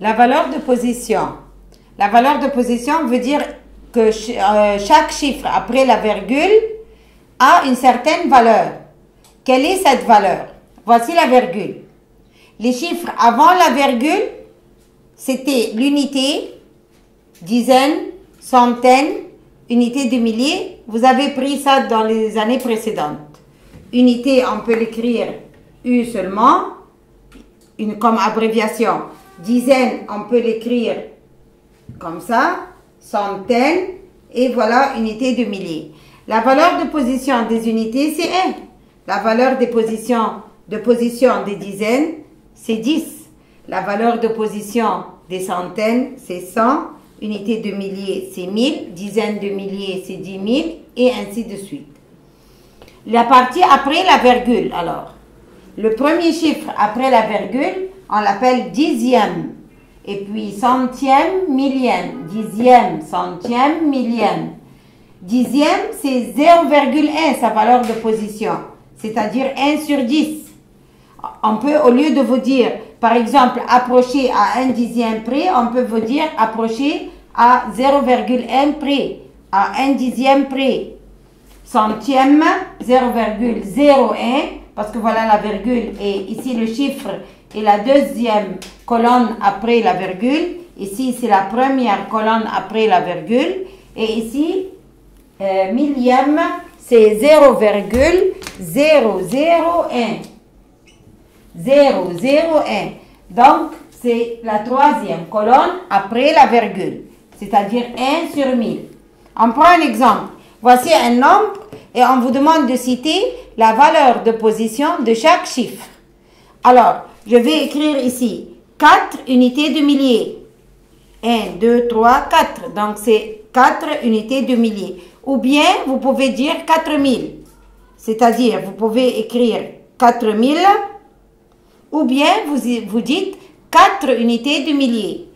La valeur de position. La valeur de position veut dire que chaque chiffre après la virgule a une certaine valeur. Quelle est cette valeur? Voici la virgule. Les chiffres avant la virgule, c'était l'unité, dizaine, centaine, unité de milliers. Vous avez pris ça dans les années précédentes. Unité, on peut l'écrire U seulement, comme abréviation. Dizaine, on peut l'écrire comme ça, centaine, et voilà, unité de milliers. La valeur de position des unités, c'est 1. La valeur de position des dizaines, c'est 10. La valeur de position des centaines, c'est 100. Unité de milliers, c'est 1000. Dizaines de milliers, c'est 10 000. Et ainsi de suite. La partie après la virgule, alors. Le premier chiffre après la virgule, on l'appelle dixième. Et puis centième, millième. Dixième, centième, millième. Dixième, c'est 0,1, sa valeur de position. C'est-à-dire 1 sur 10. On peut, au lieu de vous dire, par exemple, approcher à 1 dixième près, on peut vous dire approcher à 0,1 près, à 1 dixième près. Centième, 0,01, parce que voilà la virgule, et ici le chiffre est la deuxième colonne après la virgule. Ici, c'est la première colonne après la virgule. Et ici, millième, c'est 0,001. 0,01. Donc, c'est la troisième colonne après la virgule, c'est-à-dire 1 sur 1000. On prend un exemple. Voici un nombre et on vous demande de citer la valeur de position de chaque chiffre. Alors, je vais écrire ici 4 unités de milliers. 1, 2, 3, 4. Donc, c'est 4 unités de milliers. Ou bien, vous pouvez dire 4000. C'est-à-dire, vous pouvez écrire 4000. Ou bien, vous dites 4 unités de milliers.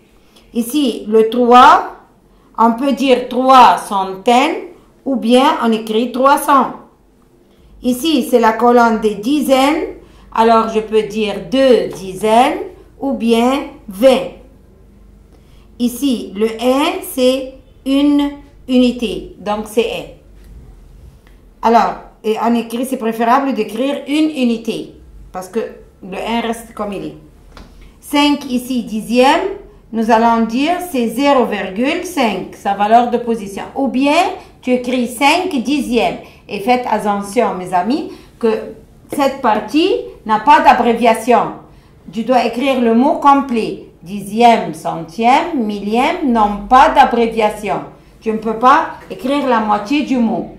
Ici, le 3, on peut dire 3 centaines, ou bien on écrit 300. Ici, c'est la colonne des dizaines, alors je peux dire 2 dizaines, ou bien 20. Ici, le 1, c'est une unité, donc c'est 1. Alors, et on écrit, c'est préférable d'écrire une unité, parce que le 1 reste comme il est. 5 ici, dixième, nous allons dire c'est 0,5, sa valeur de position. Ou bien, tu écris 5 dixièmes. Et faites attention, mes amis, que cette partie n'a pas d'abréviation. Tu dois écrire le mot complet. Dixième, centième, millième n'ont pas d'abréviation. Tu ne peux pas écrire la moitié du mot.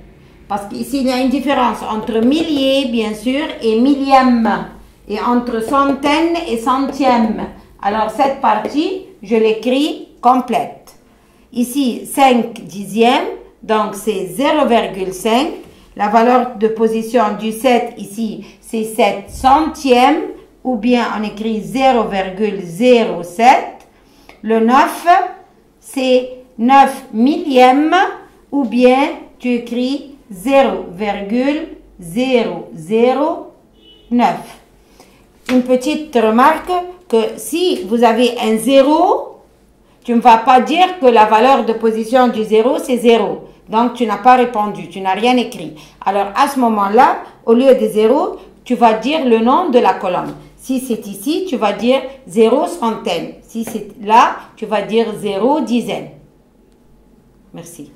Parce qu'ici, il y a une différence entre milliers, bien sûr, et millième. Et entre centaines et centièmes. Alors, cette partie, je l'écris complète. Ici, 5 dixièmes, donc c'est 0,5. La valeur de position du 7 ici, c'est 7 centièmes, ou bien on écrit 0,07. Le 9, c'est 9 millièmes, ou bien tu écris 0,009. Une petite remarque que si vous avez un 0, tu ne vas pas dire que la valeur de position du 0, c'est 0. Donc, tu n'as pas répondu, tu n'as rien écrit. Alors, à ce moment-là, au lieu de 0, tu vas dire le nom de la colonne. Si c'est ici, tu vas dire 0 centaine. Si c'est là, tu vas dire 0 dizaine. Merci.